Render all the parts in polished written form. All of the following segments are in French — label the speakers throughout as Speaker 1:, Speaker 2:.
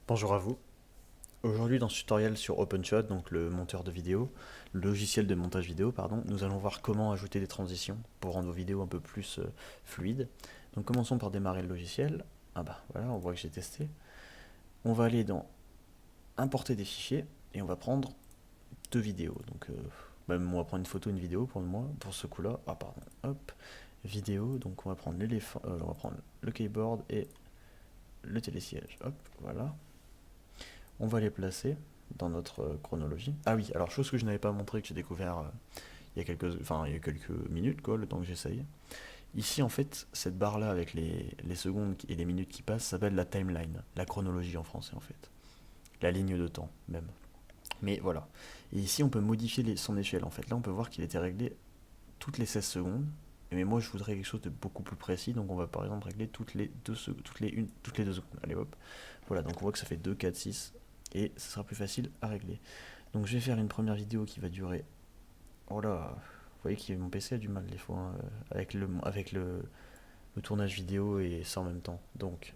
Speaker 1: Bonjour à vous. Aujourd'hui dans ce tutoriel sur OpenShot, donc le monteur de vidéo, le logiciel de montage vidéo, pardon, nous allons voir comment ajouter des transitions pour rendre vos vidéos un peu plus fluides. Donc commençons par démarrer le logiciel. Ah bah voilà, on voit que j'ai testé. On va aller dans importer des fichiers et on va prendre deux vidéos. Donc même on va prendre une photo, une vidéo pour moi, pour ce coup-là. Ah pardon, hop, vidéo. Donc on va prendre l'éléphant, on va prendre le keyboard et le télésiège. Hop, voilà. On va les placer dans notre chronologie. Ah oui, alors chose que je n'avais pas montré, que j'ai découvert il y a quelques minutes, quoi, le temps que j'essaye. Ici, en fait, cette barre-là avec les secondes et les minutes qui passent s'appelle la timeline, la chronologie en français, en fait. La ligne de temps, même. Mais voilà. Et ici, on peut modifier son échelle, en fait. Là, on peut voir qu'il était réglé toutes les 16 secondes. Mais moi, je voudrais quelque chose de beaucoup plus précis, donc on va par exemple régler toutes les 2 secondes. Allez hop. Voilà, donc on voit que ça fait 2, 4, 6, et ce sera plus facile à régler. Donc je vais faire une première vidéo qui va durer. Oh là, vous voyez que mon PC a du mal des fois hein, avec le tournage vidéo et ça en même temps. Donc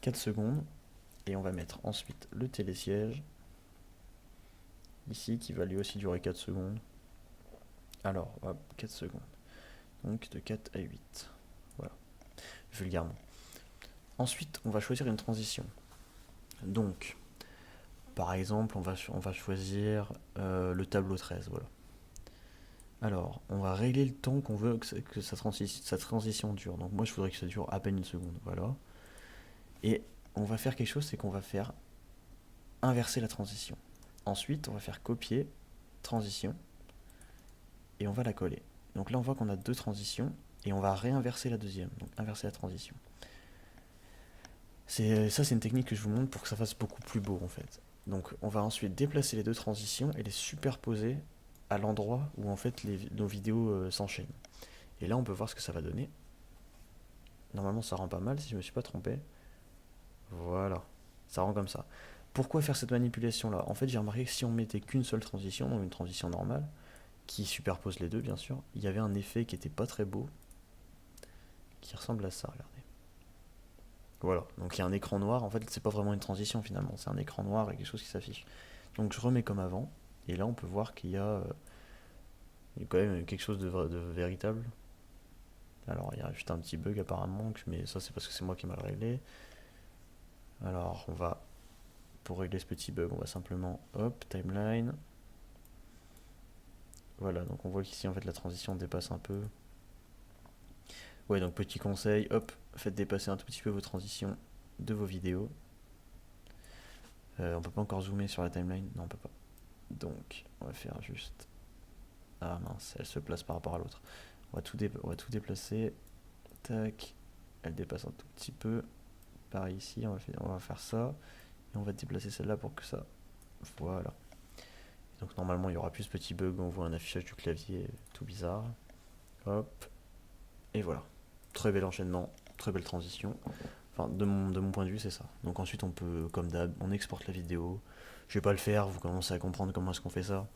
Speaker 1: 4 secondes, et on va mettre ensuite le télésiège ici qui va lui aussi durer 4 secondes. Alors, hop, 4 secondes. Donc de 4 à 8. Voilà, vulgairement. Ensuite, on va choisir une transition. Donc, par exemple, on va choisir le tableau 13. Voilà. Alors, on va régler le temps qu'on veut que sa transition dure. Donc moi, je voudrais que ça dure à peine une seconde. Voilà. Et on va faire quelque chose, c'est qu'on va faire inverser la transition. Ensuite, on va faire copier, transition, et on va la coller. Donc là, on voit qu'on a deux transitions, et on va réinverser la deuxième. Donc inverser la transition. Ça, c'est une technique que je vous montre pour que ça fasse beaucoup plus beau, en fait. Donc on va ensuite déplacer les deux transitions et les superposer à l'endroit où en fait nos vidéos s'enchaînent. Et là, on peut voir ce que ça va donner. Normalement, ça rend pas mal si je me suis pas trompé. Voilà, ça rend comme ça. Pourquoi faire cette manipulation là? En fait, j'ai remarqué que si on mettait qu'une seule transition, donc une transition normale, qui superpose les deux bien sûr, il y avait un effet qui était pas très beau, qui ressemble à ça, regardez. Voilà, donc il y a un écran noir, en fait c'est pas vraiment une transition finalement, c'est un écran noir et quelque chose qui s'affiche. Donc je remets comme avant, et là on peut voir il y a quand même quelque chose de véritable. Alors il y a juste un petit bug apparemment, mais ça c'est parce que c'est moi qui m'a le réglé. Alors pour régler ce petit bug, on va simplement, hop, timeline. Voilà, donc on voit qu'ici en fait la transition dépasse un peu. Ouais, donc petit conseil, hop, faites dépasser un tout petit peu vos transitions de vos vidéos. On peut pas encore zoomer sur la timeline, non on peut pas. Donc on va faire juste... Ah mince, elle se place par rapport à l'autre. On va tout déplacer. Tac, elle dépasse un tout petit peu. Pareil ici, on va faire ça. Et on va déplacer celle-là pour que ça... Voilà. Donc normalement il y aura plus ce petit bug où on voit un affichage du clavier tout bizarre. Hop, et voilà. Très bel enchaînement, très belle transition. Enfin, de mon point de vue, c'est ça. Donc ensuite, on peut, comme d'hab, on exporte la vidéo. Je vais pas le faire, vous commencez à comprendre comment est-ce qu'on fait ça.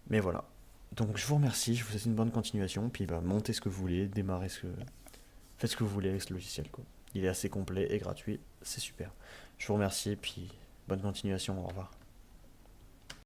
Speaker 1: Mais voilà. Donc je vous remercie, je vous souhaite une bonne continuation. Puis bah, montez ce que vous voulez, faites ce que vous voulez avec ce logiciel, quoi. Il est assez complet et gratuit, c'est super. Je vous remercie, puis bonne continuation, au revoir.